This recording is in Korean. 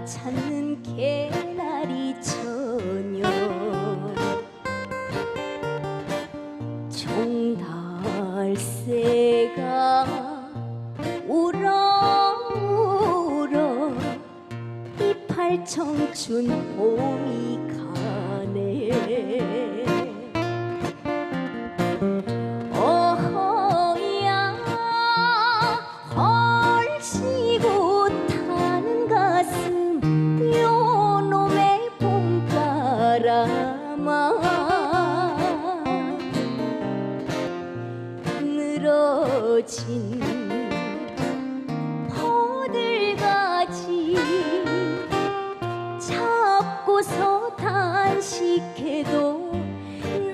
찾는 개나리 처녀 종달새가 울어 울어 이팔 청춘 봄이 가네 어허야 헐시고 타는 가슴 요놈의 봄바람아 늘어진